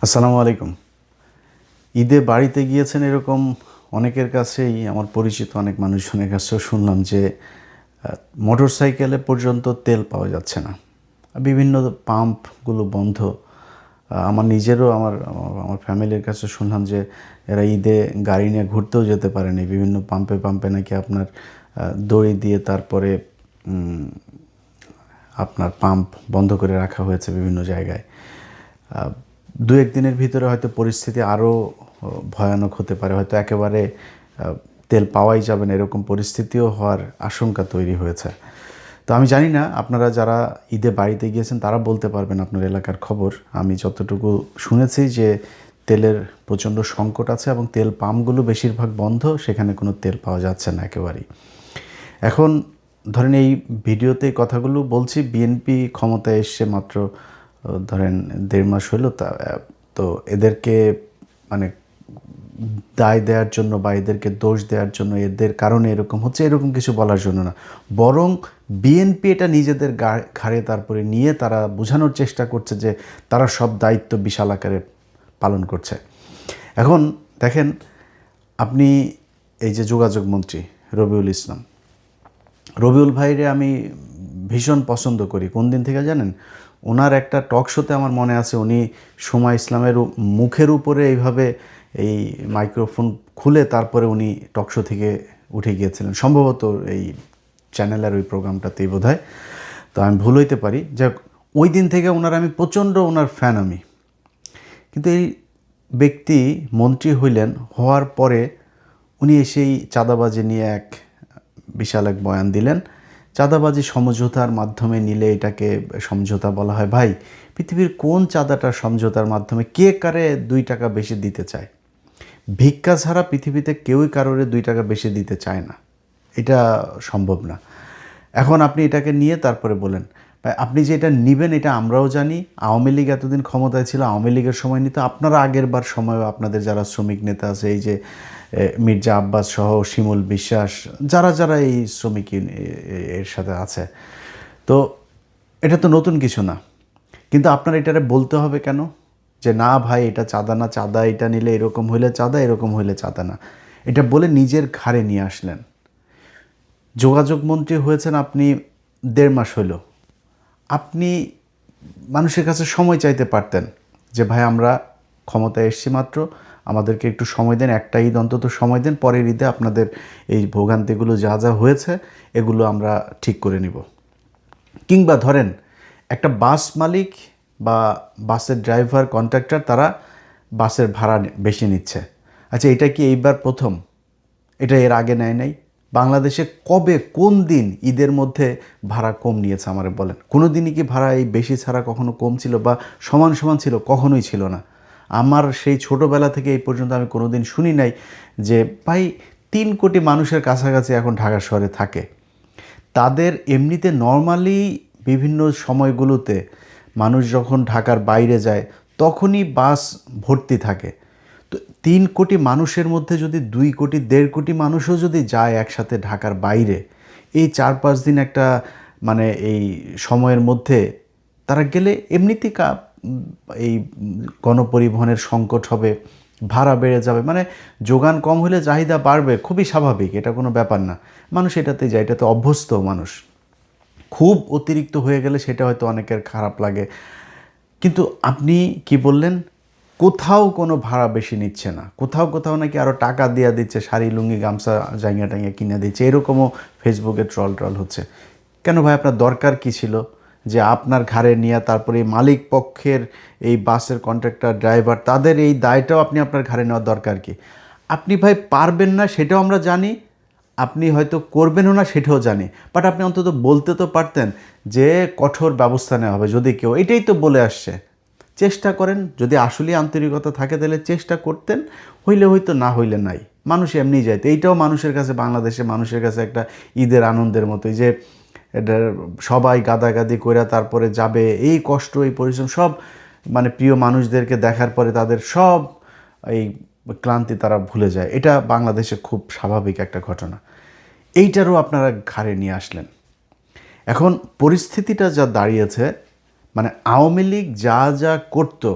আসসালামু আলাইকুম। ঈদে বাড়িতে গিয়েছেন এরকম অনেকের কাছেই, আমার পরিচিত অনেক মানুষজনের কাছেও শুনলাম যে মোটরসাইকেলে পর্যন্ত তেল পাওয়া যাচ্ছে না। বিভিন্ন পাম্পগুলো বন্ধ। আমার নিজেরও আমার আমার ফ্যামিলির কাছে শুনলাম যে এরা ঈদে গাড়ি নিয়ে ঘুরতেও যেতে পারেনি। বিভিন্ন পাম্পে পাম্পে নাকি আপনার দড়ি দিয়ে তারপরে আপনার পাম্প বন্ধ করে রাখা হয়েছে বিভিন্ন জায়গায়। দু এক দিনের ভিতরে হয়তো পরিস্থিতি আরও ভয়ানক হতে পারে, হয়তো একেবারে তেল পাওয়াই যাবে না, এরকম পরিস্থিতিও হওয়ার আশঙ্কা তৈরি হয়েছে। তো আমি জানি না আপনারা যারা ঈদে বাড়িতে গিয়েছেন তারা বলতে পারবেন আপনার এলাকার খবর। আমি যতটুকু শুনেছি যে তেলের প্রচণ্ড সংকট আছে এবং তেল পাম্পগুলো বেশিরভাগ বন্ধ, সেখানে কোনো তেল পাওয়া যাচ্ছে না একেবারেই। এখন ধরেন এই ভিডিওতে কথাগুলো বলছি, বিএনপি ক্ষমতায় এসছে মাত্র ধরেন 1.5 মাস হলো, তো এদেরকে মানে দায় দেওয়ার জন্য বা এদেরকে দোষ দেওয়ার জন্য, এদের কারণে এরকম হচ্ছে এরকম কিছু বলার জন্য না, বরং বিএনপি এটা নিজেদের ঘাড়ে তারপরে নিয়ে তারা বোঝানোর চেষ্টা করছে যে তারা সব দায়িত্ব বিশাল আকারে পালন করছে। এখন দেখেন, আপনি এই যে যোগাযোগ মন্ত্রী রবিউল ইসলাম, রবিউল ভাইরে আমি ভীষণ পছন্দ করি। কোন দিন থেকে জানেন? ওনার একটা টক শোতে আমার মনে আছে উনি সময় ইসলামের মুখের উপরে এইভাবে এই মাইক্রোফোন খুলে তারপরে উনি টক শো থেকে উঠে গিয়েছিলেন, সম্ভবত এই চ্যানেলের ওই প্রোগ্রামটাতেই বোধহয়, তো আমি ভুল হইতে পারি। যাক, ওই দিন থেকে ওনার আমি প্রচণ্ড ওনার ফ্যান আমি। কিন্তু এই ব্যক্তি মন্ত্রী হইলেন, হওয়ার পরে উনি এসেই চাঁদাবাজি নিয়ে বিশাল এক বয়ান দিলেন। চাঁদাবাজি সমঝোতার মাধ্যমে নিলে এটাকে সমঝোতা বলা হয়। ভাই, পৃথিবীর কোন চাঁদাটার সমঝোতার মাধ্যমে কে কারে 2 টাকা বেশি দিতে চায়? ভিক্ষা ছাড়া পৃথিবীতে কেউই কারোরে 2 টাকা বেশি দিতে চায় না, এটা সম্ভব না। এখন আপনি এটাকে নিয়ে তারপরে বলেন আপনি যে এটা নেবেন, এটা আমরাও জানি। আওয়ামী লীগ এতদিন ক্ষমতায় ছিল, আওয়ামী লীগের সময় নিত, আপনারা আগের বার সময় আপনাদের যারা শ্রমিক নেতা আছে, এই যে মির্জা আব্বাস সহ শিমুল বিশ্বাস, যারা যারা এই শ্রমিক এর সাথে আছে, তো এটা তো নতুন কিছু না। কিন্তু আপনার এটারে বলতে হবে কেন যে না ভাই এটা চাঁদা না, চাঁদা এটা নিলে এরকম হইলে চাঁদা, এরকম হইলে চাঁদা না, এটা বলে নিজের ঘাড়ে নিয়ে আসলেন। যোগাযোগ মন্ত্রী হয়েছেন আপনি 1.5 মাস হইল। আপনি মানুষের কাছে সময় চাইতে পারতেন যে ভাই আমরা ক্ষমতায় এসছি মাত্র, আমাদেরকে একটু সময় দেন, একটা ঈদ অন্তত সময় দেন, পরের ঈদে আপনাদের এই ভোগান্তিগুলো যা যা হয়েছে এগুলো আমরা ঠিক করে নিব। কিংবা ধরেন একটা বাস মালিক বা বাসের ড্রাইভার, কন্ট্রাক্টর, তারা বাসের ভাড়া বেশি নিচ্ছে। আচ্ছা, এটা কি এইবার প্রথম? এটা এর আগে নেয় নাই? বাংলাদেশে কবে, কোন দিন ঈদের মধ্যে ভাড়া কম নিয়েছে আমারে বলেন? কোনো দিনই কি ভাড়া এই বেশি ছাড়া কখনো কম ছিল বা সমান সমান ছিল? কখনোই ছিল না। আমার সেই ছোটোবেলা থেকে এই পর্যন্ত আমি কোনো দিন শুনি নাই যে ভাই 3 কোটি মানুষের কাছাকাছি এখন ঢাকা শহরে থাকে, তাদের এমনিতে নর্মালি বিভিন্ন সময়গুলোতে মানুষ যখন ঢাকার বাইরে যায় তখনই বাস ভর্তি থাকে। তো 3 কোটি মানুষের মধ্যে যদি 2 কোটি 1.5 কোটি মানুষও যদি যায় একসাথে ঢাকার বাইরে, এই 4-5 দিন একটা মানে এই সময়ের মধ্যে তারা গেলে এমনিতেই এই গণপরিবহনের সংকট হবে, ভাড়া বেড়ে যাবে, মানে যোগান কম হলে চাহিদা বাড়বে, খুবই স্বাভাবিক, এটা কোনো ব্যাপার না। মানুষ এটাতে যায়, এটাতে অভ্যস্ত মানুষ। খুব অতিরিক্ত হয়ে গেলে সেটা হয়তো অনেকের খারাপ লাগে। কিন্তু আপনি কি বললেন? কোথাও কোনো ভাড়া বেশি নিচ্ছে না, কোথাও কোথাও নাকি আরও টাকা দেওয়া দিচ্ছে, শাড়ি লুঙ্গি গামছা জাঙ্গিয়া টাঙ্গিয়া কিনে দিচ্ছে, এরকমও ফেসবুকে ট্রল হচ্ছে। কেন ভাই, আপনার দরকার কি ছিল যে আপনার ঘাড়ে নিয়ে তারপরে এই মালিক পক্ষের এই বাসের কন্ট্রাক্টর ড্রাইভার তাদের এই দায়টাও আপনি আপনার ঘাড়ে নেওয়ার দরকার কি? আপনি ভাই পারবেন না সেটাও আমরা জানি, আপনি হয়তো করবেনও না সেটাও জানি, বাট আপনি অন্তত বলতে তো পারতেন যে কঠোর ব্যবস্থা নেওয়া হবে যদি কেউ, এটাই তো বলে আসছে। চেষ্টা করেন, যদি আসলেই আন্তরিকতা থাকে তাহলে চেষ্টা করতেন, হইলে হয়তো, না হইলে নাই, মানুষ এমনি যাইতো। এইটাও মানুষের কাছে, বাংলাদেশে মানুষের কাছে একটা ঈদের আনন্দের মতোই যে এটা সবাই গাদাগাদি করে তারপরে যাবে, এই কষ্ট এই পরিশ্রম সব মানে প্রিয় মানুষদেরকে দেখার পরে তাদের সব এই ক্লান্তি তারা ভুলে যায়। এটা বাংলাদেশে খুব স্বাভাবিক একটা ঘটনা। এইটারও আপনারা ঘাড়ে নিয়ে আসলেন। এখন পরিস্থিতিটা যা দাঁড়িয়েছে, মানে আওয়ামী লীগ যা যা করতো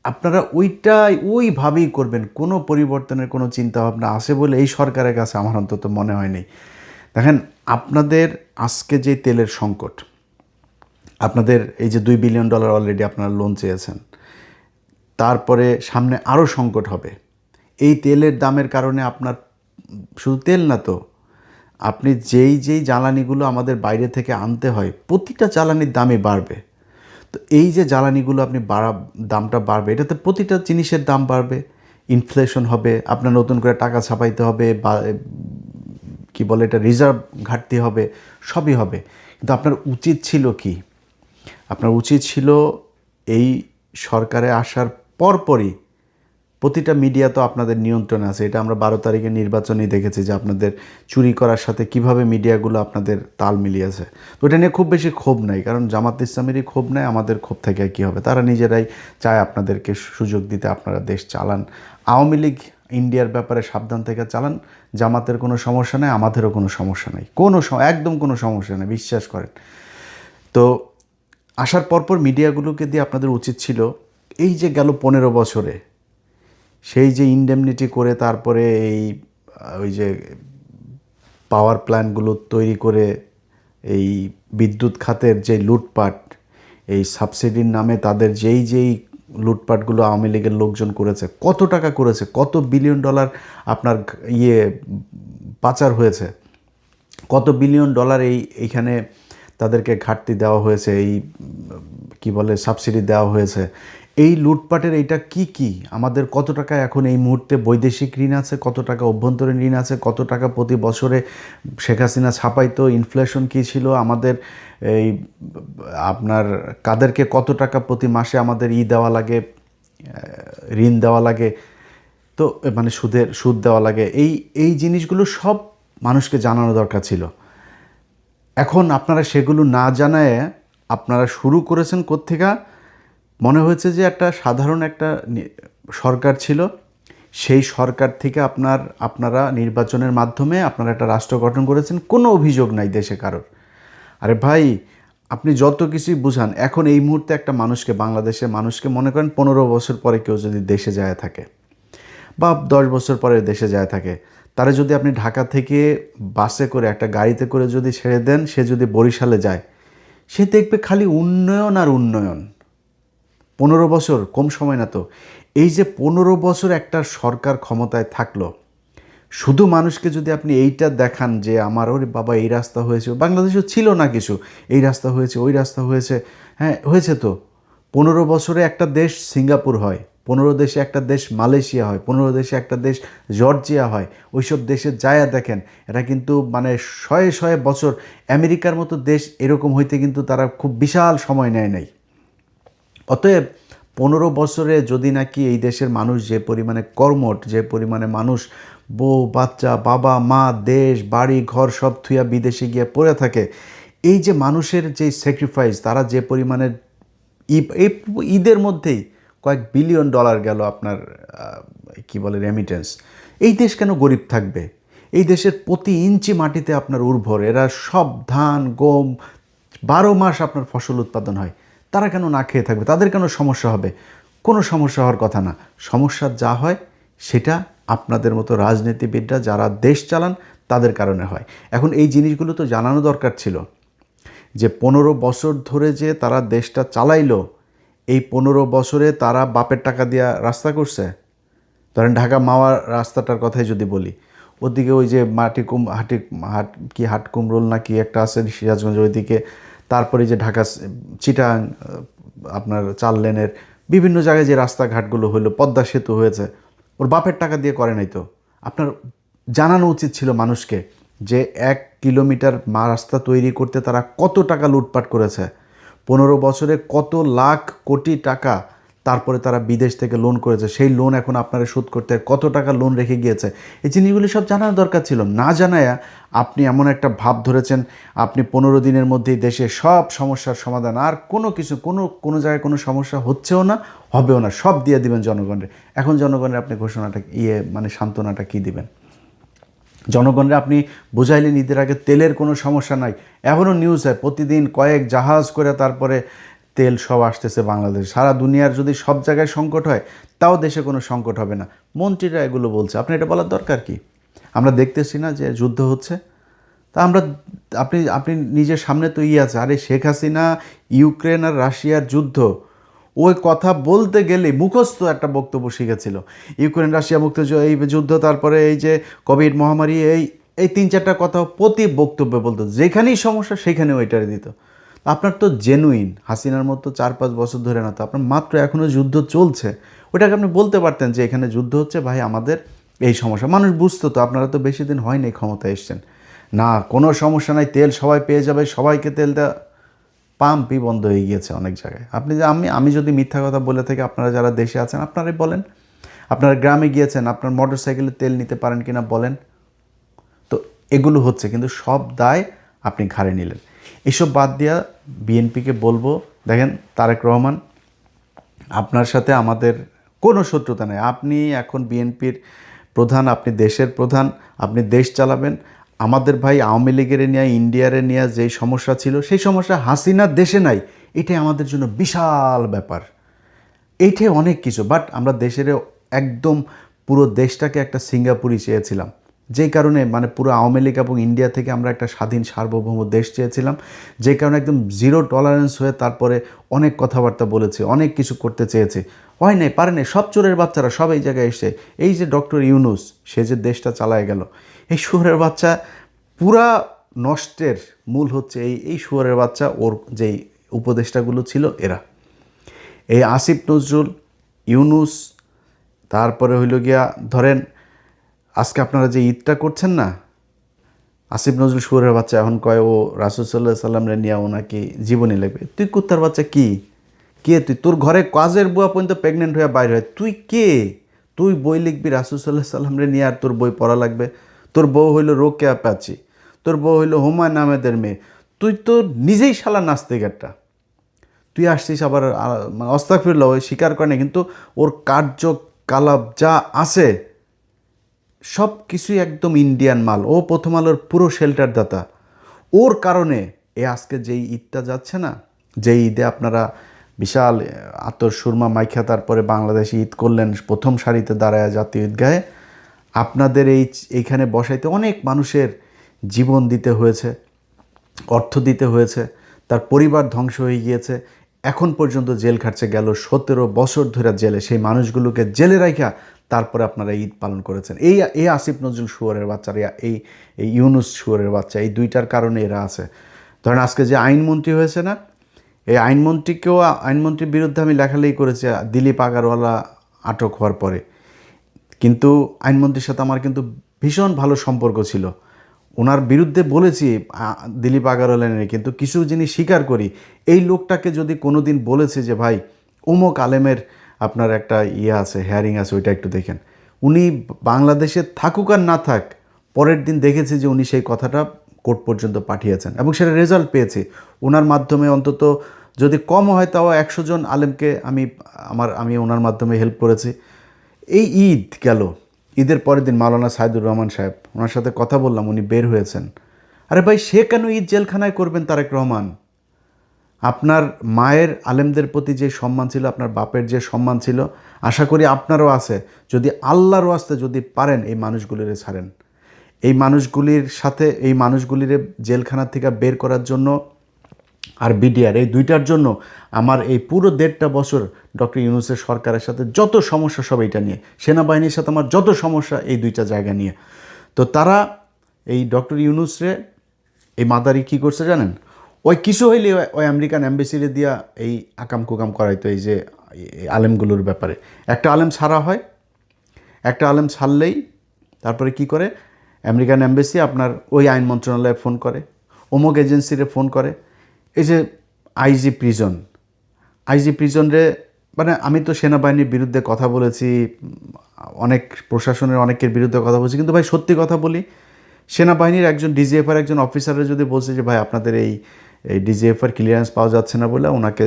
আপনারা ওইভাবেই করবেন। কোনো পরিবর্তনের কোনো চিন্তাভাবনা আছে বলে এই সরকারের কাছে আমার অন্তত মনে হয়নি। দেখেন, আপনাদের আজকে যে তেলের সংকট, আপনাদের এই যে $2 বিলিয়ন অলরেডি আপনারা লোন চেয়েছেন, তারপরে সামনে আরও সংকট হবে। এই তেলের দামের কারণে আপনার শুধু তেল না তো, আপনি যেই জ্বালানিগুলো আমাদের বাইরে থেকে আনতে হয়, প্রতিটা জ্বালানির দামই বাড়বে। তো এই যে জ্বালানিগুলো আপনি দামটা বাড়বে, এটাতে প্রতিটা জিনিসের দাম বাড়বে, ইনফ্লেশন হবে, আপনার নতুন করে টাকা ছাপাইতে হবে, বা কি বলে এটা, রিজার্ভ ঘাটতি হবে, সবই হবে। কিন্তু আপনার উচিত ছিল কি? আপনার উচিত ছিল এই সরকারে আসার পরপরই, প্রতিটা মিডিয়া তো আপনাদের নিয়ন্ত্রণে আছে, এটা আমরা 12 তারিখের নির্বাচনেই দেখেছি যে আপনাদের চুরি করার সাথে কিভাবে মিডিয়াগুলো আপনাদের তাল মিলিয়েছে। তো এটা নিয়ে খুব বেশি ক্ষোভ নাই, কারণ জামাত ইসলামেরই ক্ষোভ নেই, আমাদের ক্ষোভ থেকে কী হবে? তারা নিজেরাই চায় আপনাদেরকে সুযোগ দিতে, আপনারা দেশ চালান। আওয়ামী লীগ ইন্ডিয়ার ব্যাপারে সাবধান থেকে চালান। জামাতের কোনো সমস্যা নেই, আমাদেরও কোনো সমস্যা নেই, একদম কোনো সমস্যা নেই, বিশ্বাস করেন। তো আসার পরপর মিডিয়াগুলোকে দিয়ে আপনাদের উচিত ছিল, এই যে গেল 15 বছরে সেই যে ইনডেমনিটি করে, তারপরে ওই যে পাওয়ার প্ল্যান্টগুলো তৈরি করে এই বিদ্যুৎ খাতের যে লুটপাট, এই সাবসিডির নামে তাদের যেই লুটপাটগুলো আওয়ামী লীগের লোকজন করেছে, কত টাকা করেছে, কত $1 বিলিয়ন আপনার পাচার হয়েছে, কত $1 বিলিয়ন এইখানে তাদেরকে ঘাটতি দেওয়া হয়েছে, এই কি বলে সাবসিডি দেওয়া হয়েছে। এই লুটপাটের এইটা কি আমাদের কত টাকা এখন এই মুহূর্তে বৈদেশিক ঋণ আছে, কত টাকা অভ্যন্তরীণ ঋণ আছে, কত টাকা প্রতি বছরে শেখ হাসিনা ছাপাইতো, ইনফ্লেশন কী ছিল আমাদের, এই আপনার কাদেরকে কত টাকা প্রতি মাসে আমাদের দেওয়া লাগে, ঋণ দেওয়া লাগে, তো মানে সুদ দেওয়া লাগে। এই জিনিসগুলো সব মানুষকে জানানো দরকার ছিল। এখন আপনারা সেগুলো না জানায় আপনারা শুরু করেছেন কোত্থেকে? মনে হয়েছে যে একটা সাধারণ একটা সরকার ছিল, সেই সরকার থেকে আপনারা নির্বাচনের মাধ্যমে আপনারা একটা রাষ্ট্র গঠন করেছেন, কোনো অভিযোগ নাই দেশে কারোর। আরে ভাই, আপনি যত কিছুই বুঝান, এখন এই মুহূর্তে একটা মানুষকে, বাংলাদেশের মানুষকে মনে করেন 15 বছর পরে কেউ যদি দেশে যায় থাকে, বা 10 বছর পরে দেশে যায় থাকে, তারা যদি আপনি ঢাকা থেকে বাসে করে, একটা গাড়িতে করে যদি ছেড়ে দেন, সে যদি বরিশালে যায়, সে দেখবে খালি উন্নয়ন আর উন্নয়ন। 15 বছর কম সময় না তো। এই যে 15 বছর একটা সরকার ক্ষমতায় থাকলো, শুধু মানুষকে যদি আপনি এইটা দেখান যে আমার ওরে বাবা এই রাস্তা হয়েছে, বাংলাদেশেও ছিল না কিছু, এই রাস্তা হয়েছে, ওই রাস্তা হয়েছে, হ্যাঁ হয়েছে তো। 15 বছরে একটা দেশ সিঙ্গাপুর হয়, 15 দেশে একটা দেশ মালয়েশিয়া হয়, 15 দেশে একটা দেশ জর্জিয়া হয়। ওইসব দেশে যায়া দেখেন, এটা কিন্তু মানে শয়ে বছর, আমেরিকার মতো দেশ এরকম হইতে কিন্তু তারা খুব বিশাল সময় নেয় নাই। অতএব 15 বছরে যদি নাকি এই দেশের মানুষ যে পরিমাণে কর্মঠ, যে পরিমাণে মানুষ বউ বাচ্চা বাবা মা দেশ বাড়ি ঘর সব থুয়া বিদেশে গিয়ে পড়ে থাকে, এই যে মানুষের যে স্যাক্রিফাইস, তারা যে পরিমাণে এই ঈদের মধ্যেই কয়েক $1 বিলিয়ন গেল আপনার কি বলে রেমিটেন্স। এই দেশ কেন গরিব থাকবে? এই দেশের প্রতি ইঞ্চি মাটিতে আপনার উর্বর, এরা সব ধান গম 12 মাস আপনার ফসল উৎপাদন হয়, তারা কেন না খেয়ে থাকবে? তাদের কেন সমস্যা হবে? কোনো সমস্যা হওয়ার কথা না। সমস্যা যা হয় সেটা আপনাদের মতো রাজনীতিবিদরা যারা দেশ চালান তাদের কারণে হয়। এখন এই জিনিসগুলো তো জানানো দরকার ছিল যে 15 বছর ধরে যে তারা দেশটা চালাইলো, এই 15 বছরে তারা বাপের টাকা দিয়া রাস্তা করছে। ধরেন ঢাকা মাওয়া রাস্তাটার কথাই যদি বলি, ওদিকে ওই যে হাট কুমরোল না কি একটা আছে সিরাজগঞ্জের ওইদিকে, তারপরে যে ঢাকা চিটাগাং আপনার 4 লেনের বিভিন্ন জায়গায় যে রাস্তাঘাটগুলো হলো, পদ্মা সেতু হয়েছে, ওর বাপের টাকা দিয়ে করে নাই তো। আপনার জানানো উচিত ছিল মানুষকে যে 1 কিলোমিটার রাস্তা তৈরি করতে তারা কত টাকা লুটপাট করেছে, 15 বছরে কত লাখ কোটি টাকা তারপরে তারা বিদেশ থেকে লোন করেছে, সেই লোন এখন আপনারা শোধ করতে কত টাকা লোন রেখে গিয়েছে। এই জিনিসগুলি সব জানার দরকার ছিল। না জানায়া আপনি এমন একটা ভাব ধরেছেন আপনি 15 দিনের মধ্যেই দেশে সব সমস্যার সমাধান, আর কোনো জায়গায় কোনো সমস্যা হচ্ছেও না, হবেও না, সব দিয়ে দিবেন জনগণের। এখন জনগণের আপনি ঘোষণাটা মানে সান্ত্বনাটা কি দিবেন? জনগণরা আপনি বুঝাইলেন ঈদের আগে তেলের কোনো সমস্যা নাই, এখনও নিউজ হয় প্রতিদিন কয়েক জাহাজ করে তারপরে তেল সব আসতেছে বাংলাদেশ। সারা দুনিয়ার যদি সব জায়গায় সংকট হয় তাও দেশে কোনো সংকট হবে না। মন্ত্রীরা এগুলো বলছে, আপনি এটা বলার দরকার কি? আমরা দেখতেছি না যে যুদ্ধ হচ্ছে? তা আমরা, আপনি আপনি নিজের সামনে তো আছে, আরে শেখ হাসিনা ইউক্রেন আর রাশিয়ার যুদ্ধ, ওই কথা বলতে গেলে মুখস্থ একটা বক্তব্য শিখেছিল। ইউক্রেন রাশিয়া মুক্ত এই যুদ্ধ, তারপরে এই যে কোভিড মহামারী, এই এই 3-4টা কথা প্রতি বক্তব্যে বলতো, যেখানেই সমস্যা সেখানে ওইটারে দিত। আপনার তো জেনুইন হাসিনার মতো 4-5 বছর ধরে না, তো আপনার মাত্র এখনও যুদ্ধ চলছে, ওইটাকে আপনি বলতে পারতেন যে এখানে যুদ্ধ হচ্ছে ভাই, আমাদের এই সমস্যা, মানুষ বুঝতো তো। আপনারা তো বেশি দিন হয়নি ক্ষমতায় এসছেন, না কোনো সমস্যা নাই, তেল সবাই পেয়ে যাবে, সবাইকে তেল দেওয়া, পাম্পই বন্ধ হয়ে গিয়েছে অনেক জায়গায়। আপনি যে আমি যদি মিথ্যা কথা বলে থাকি, আপনারা যারা দেশে আছেন আপনারাই বলেন। আপনারা গ্রামে গিয়েছেন, আপনার মোটর সাইকেলে তেল নিতে পারেন কিনা বলেন। তো এগুলো হচ্ছে, কিন্তু সব দায় আপনি ঘাড়ে নিলেন। এসব বাদ দিয়া বিএনপিকে বলবো, দেখেন তারেক রহমান, আপনার সাথে আমাদের কোনো শত্রুতা নেই। আপনি এখন বিএনপির প্রধান, আপনি দেশের প্রধান, আপনি দেশ চালাবেন। আমাদের ভাই আওয়ামী লীগের নিয়ে, ইন্ডিয়ারে নিয়ে যেই সমস্যা ছিল, সেই সমস্যা হাসিনার দেশে নাই। এটাই আমাদের জন্য বিশাল ব্যাপার, এইটাই অনেক কিছু। বাট আমরা দেশের একদম পুরো দেশটাকে একটা সিঙ্গাপুরই চেয়েছিলাম, যেই কারণে মানে পুরো আওয়ামী লীগ এবং ইন্ডিয়া থেকে আমরা একটা স্বাধীন সার্বভৌম দেশ চেয়েছিলাম, যে কারণে একদম জিরো টলারেন্স হয়ে তারপরে অনেক কথাবার্তা বলেছে, অনেক কিছু করতে চেয়েছে, হয় নাই, পারে নাই। সব চোরের বাচ্চারা সব এই জায়গায় এসে, এই যে ডক্টর ইউনূস, সে যে দেশটা চালায় গেল, এই শুয়োরের বাচ্চা, পুরা নষ্টের মূল হচ্ছে এই শুয়োরের বাচ্চা, ওর যেই উপদেষ্টাগুলো ছিল এরা, এই আসিফ নজরুল, ইউনূস, তারপরে হইল গিয়া ধরেন আজকে আপনারা যে ঈদটা করছেন না, আসিফ নজরুল শুয়োরের বাচ্চা এখন কয় ও রাসূল সাল্লাল্লাহু আলাইহি সাল্লামরে নিয়ে ওনাকে জীবনী লাগবে। তুই কুত্তার বাচ্চা কি? কে তুই? তোর ঘরে কাজের বুয়া পর্যন্ত প্রেগনেন্ট হয়ে বাইরে হয়, তুই কে? তুই বই লিখবি রাসূল সাল্লাল্লাহু আলাইহি সাল্লামরে নিয়ে, আর তোর বই পড়া লাগবে? তোর বউ হইল রোকেয়া প্যাচি, তোর বউ হইল হুমায়ুন আহমেদের মেয়ে, তুই তো নিজেই শালা নাস্তিক একটা। তুই আসছিস আবার আস্তাগফিরুল্লাহ, ওই স্বীকার করে না, কিন্তু ওর কার্যকলাপ যা আছে সব কিছুই একদম ইন্ডিয়ান মাল। ও প্রথম আলোর পুরো শেল্টার দাতা। ওর কারণে আজকে যেই ঈদটা যাচ্ছে না, যেই ঈদে আপনারা বিশাল আতর সুরমা মাইখা তারপরে বাংলাদেশে ঈদ করলেন, প্রথম সারিতে দাঁড়ায় জাতীয় ঈদগাহে, আপনাদের এইখানে বসাইতে অনেক মানুষের জীবন দিতে হয়েছে, অর্থ দিতে হয়েছে, তার পরিবার ধ্বংস হয়ে গিয়েছে, এখন পর্যন্ত জেল খাটছে, গেল 17 বছর ধরে জেলে। সেই মানুষগুলোকে জেলে রাখা তারপরে আপনারা ঈদ পালন করেছেন। এই আসিফ নজরুল শুয়োরের বাচ্চারা, এই ইউনূস শুয়োরের বাচ্চা, এই দুইটার কারণে এরা আছে। ধরেন আজকে যে আইনমন্ত্রী হয়েছে না, এই আইনমন্ত্রীর বিরুদ্ধে আমি লেখালেখি করেছি দিলীপ আগারওয়ালা আটক হওয়ার পরে, কিন্তু আইনমন্ত্রীর সাথে আমার কিন্তু ভীষণ ভালো সম্পর্ক ছিল। ওনার বিরুদ্ধে বলেছি দিলীপ আগারওয়ালা নিয়ে, কিন্তু কিছু জিনিস স্বীকার করি। এই লোকটাকে যদি কোনো দিন বলেছে যে ভাই অমুক আলেমের আপনার একটা আছে, হেয়ারিং আছে, ওইটা একটু দেখেন, উনি বাংলাদেশে থাকুক আর না থাক, পরের দিন দেখেছি যে উনি সেই কথাটা কোর্ট পর্যন্ত পাঠিয়েছেন এবং সেটা রেজাল্ট পেয়েছে। ওনার মাধ্যমে অন্তত যদি কম হয় তাও 100 জন আলেমকে আমি ওনার মাধ্যমে হেল্প করেছি। এই ঈদ গেল, ঈদের পরের দিন মাওলানা সাইদুর রহমান সাহেব, ওনার সাথে কথা বললাম, উনি বের হয়েছেন। আরে ভাই, সে কেন ঈদ জেলখানায় করবেন? তারেক রহমান, আপনার মায়ের আলেমদের প্রতি যে সম্মান ছিল, আপনার বাপের যে সম্মান ছিল, আশা করি আপনারও আছে। যদি আল্লাহর ওয়াস্তে যদি পারেন এই মানুষগুলিরে ছাড়েন, এই মানুষগুলির সাথে, এই মানুষগুলিরে জেলখানা থেকে বের করার জন্য আর বিডিআর, এই দুইটার জন্য আমার এই পুরো 1.5 বছর ডক্টর ইউনূসের সরকারের সাথে যত সমস্যা সব এইটা নিয়ে, সেনাবাহিনীর সাথে আমার যত সমস্যা এই দুইটা জায়গা নিয়ে। তো তারা এই ডক্টর ইউনূসরে, এই মাদারি কী করছে জানেন? ওই কিছু হইলে ওই আমেরিকান অ্যাম্বাসিরে দিয়া এই আকাম কুকাম করাইতো, এই যে আলেমগুলোর ব্যাপারে। একটা আলেম ছাড়া হয়, একটা আলেম ছাড়লেই তারপরে কি করে, আমেরিকান অ্যাম্বাসি আপনার ওই আইন মন্ত্রণালয়ে ফোন করে, অমুক এজেন্সিরে ফোন করে। এই যে আইজি প্রিজনরে, মানে আমি তো সেনাবাহিনীর বিরুদ্ধে কথা বলেছি, অনেক প্রশাসনের অনেকের বিরুদ্ধে কথা বলছি, কিন্তু ভাই সত্যি কথা বলি, সেনাবাহিনীর একজন ডিজিএফআর একজন অফিসারের যদি বলছে যে ভাই আপনাদের এই ডিজিএফআর ক্লিয়ারেন্স পাওয়া যাচ্ছে না বলে ওনাকে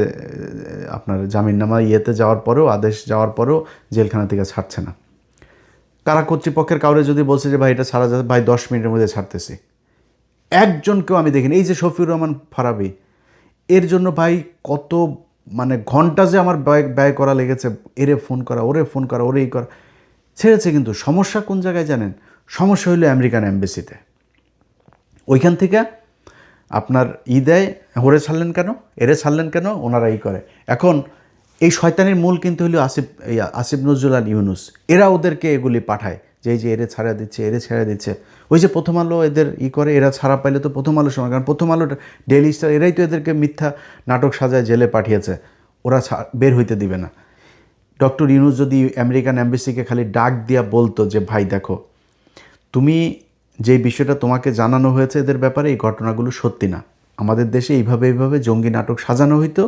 আপনার জামিননামা যাওয়ার পরেও, আদেশ যাওয়ার পরেও জেলখানা থেকে ছাড়ছে না, কারা কর্তৃপক্ষের কাউরে যদি বলছে যে ভাই এটা ছাড়া যাচ্ছে, ভাই 10 মিনিটের মধ্যে ছাড়তেছি, একজনকেও আমি দেখিনি। এই যে শফিউর রহমান ফারাবি, এর জন্য ভাই কত মানে ঘন্টা যে আমার ব্যয় করা লেগেছে, এরে ফোন করা, ওরে ফোন করা, ওরে করা, ছেড়েছে। কিন্তু সমস্যা কোন জায়গায় জানেন? সমস্যা হইলো আমেরিকান এম্বাসিতে। ওইখান থেকে আপনার দেয়, ওরে ছাড়লেন কেন, এরে ছাড়লেন কেন, ওনারা করে। এখন এই শয়তানির মূল কিন্তু হলো আসিফ নজরুল আর ইউনুস। এরা ওদেরকে এগুলি পাঠায় যে এই যে এরে ছাড়া দিচ্ছে, এরে ছেড়ে দিচ্ছে। ওই যে প্রথম আলো এদের করে, এরা ছাড়া পাইলে তো প্রথম আলোর সময়, কারণ প্রথম আলো, ডেইলি স্টার, এরাই তো এদেরকে মিথ্যা নাটক সাজায় জেলে পাঠিয়েছে। ওরা বের হইতে দিবে না। ডক্টর ইউনুস যদি আমেরিকান এম্বাসিকে খালি ডাক দিয়া বলতো যে ভাই দেখো, তুমি যে বিষয়টা তোমাকে জানানো হয়েছে এদের ব্যাপারে, এই ঘটনাগুলো সত্যি না, আমাদের দেশে এইভাবে জঙ্গি নাটক সাজানো হইতো,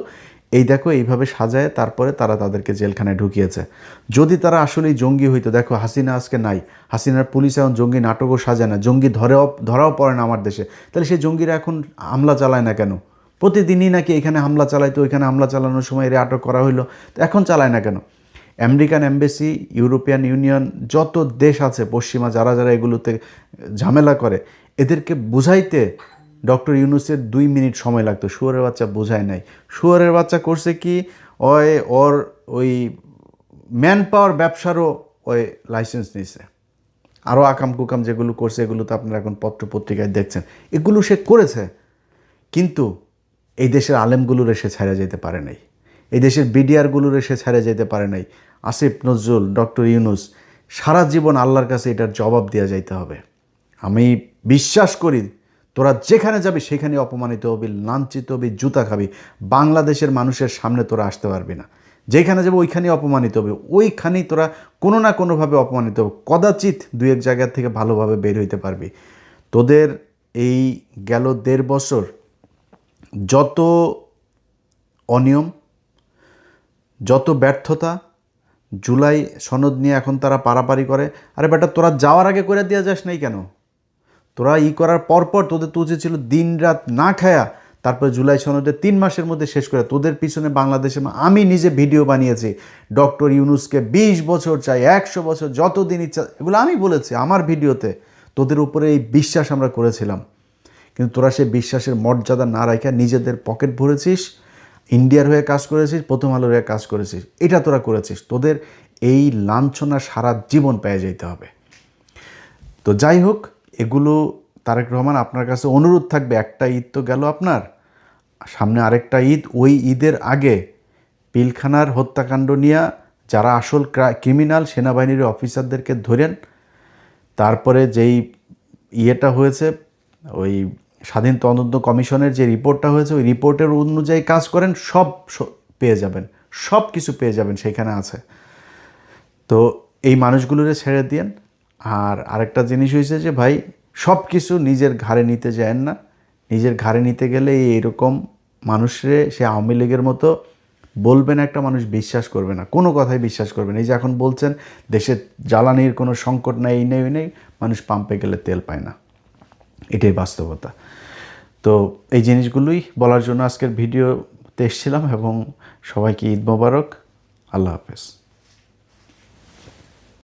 এই দেখো এইভাবে সাজায় তারপরে তারা তাদেরকে জেলখানায় ঢুকিয়েছে। যদি তারা আসলেই জঙ্গি হইতো, দেখো হাসিনা আজকে নাই, হাসিনার পুলিশ এখন জঙ্গি নাটকও সাজায় না, জঙ্গি ধরাও পড়ে না আমার দেশে, তাহলে সেই জঙ্গিরা এখন হামলা চালায় না কেন? প্রতিদিনই নাকি এখানে হামলা চালাইতো, ওইখানে হামলা চালানোর সময় এরা আটক করা হইলো, তো এখন চালায় না কেন? আমেরিকান এম্বাসি, ইউরোপিয়ান ইউনিয়ন, যত দেশ আছে পশ্চিমা, যারা যারা এগুলোতে ঝামেলা করে, এদেরকে বুঝাইতে ডক্টর ইউনুসের 2 মিনিট সময় লাগতো। শুয়োরের বাচ্চা বোঝায় নাই। শুয়োরের বাচ্চা করছে কি, ওর ওই ম্যান পাওয়ার ব্যবসারও ওই লাইসেন্স নিছে। আরও আকাম কুকাম যেগুলো করছে, এগুলো তো আপনারা এখন পত্রপত্রিকায় দেখছেন, এগুলো সে করেছে। কিন্তু এই দেশের আলেমগুলোর সে ছাড়া যেতে পারে নাই, এই দেশের বিডিআরগুলোর সে ছেড়ে যেতে পারে নাই। আসিফ নজরুল, ডক্টর ইউনুস, সারা জীবন আল্লাহর কাছে এটার জবাব দেওয়া যাইতে হবে। আমি বিশ্বাস করি তোরা যেখানে যাবি সেখানে অপমানিত হবি, লাঞ্ছিত হবি, জুতা খাবি, বাংলাদেশের মানুষের সামনে তোরা আসতে পারবি না। যেখানে যাবো ওইখানেই অপমানিত হবে, ওইখানেই তোরা কোনো না কোনোভাবে অপমানিত হবে। কদাচিৎ 2-1 জায়গার থেকে ভালোভাবে বের হইতে পারবি। তোদের এই গেল 1.5 বছর যত অনিয়ম, যত ব্যর্থতা, জুলাই সনদ নিয়ে এখন তারা পারাপারি করে। আরে বেটা, তোরা যাওয়ার আগে করে দিয়ে যাস নাই কেন? তোরা করার পরপর তোদের তো উচিত ছিল দিন রাত না খায়া তারপরে জুলাই সনদে 3 মাসের মধ্যে শেষ করে। তোদের পিছনে বাংলাদেশে আমি নিজে ভিডিও বানিয়েছি, ডক্টর ইউনুসকে 20 বছর চাই, 100 বছর, যতদিন ইচ্ছা, এগুলো আমি বলেছি আমার ভিডিওতে। তোদের উপরে এই বিশ্বাস আমরা করেছিলাম, কিন্তু তোরা সেই বিশ্বাসের মর্যাদা না রাখা নিজেদের পকেট ভরেছিস, ইন্ডিয়ার হয়ে কাজ করেছিস, প্রথম আলোর হয়ে কাজ করেছিস, এটা তোরা করেছিস। তোদের এই লাঞ্ছনা সারা জীবন পেয়ে যেতে হবে। তো যাই হোক, এগুলো তারেক রহমান, আপনার কাছে অনুরোধ থাকবে, একটা ঈদ তো গেল আপনার, সামনে আরেকটা ঈদ, ওই ঈদের আগে পিলখানার হত্যাকাণ্ড নিয়ে যারা আসল ক্রিমিনাল সেনাবাহিনীর অফিসারদেরকে ধরেন, তারপরে যেই ইয়েটা হয়েছে, ওই স্বাধীন তদন্ত কমিশনের যে রিপোর্টটা হয়েছে, ওই রিপোর্টের অনুযায়ী কাজ করেন, সব পেয়ে যাবেন, সব কিছু পেয়ে যাবেন, সেখানে আছে। তো এই মানুষগুলোরে ছেড়ে দিয়েন। আর আরেকটা জিনিস হয়েছে যে ভাই, সব কিছু নিজের ঘাড়ে নিতে যায় না। নিজের ঘাড়ে নিতে গেলে এইরকম মানুষরে, সে আওয়ামী লীগের মতো বলবেন একটা মানুষ বিশ্বাস করবে না, কোনো কথাই বিশ্বাস করবে না। এই যে এখন বলছেন দেশে জ্বালানির কোনো সংকট নাই, এই নেই ওই নেই, মানুষ পাম্পে গেলে তেল পায় না, এটাই বাস্তবতা। তো এই জিনিসগুলোই বলার জন্য আজকের ভিডিওতে এসেছিলাম, এবং সবাইকে ঈদ মোবারক, আল্লাহ হাফেজ।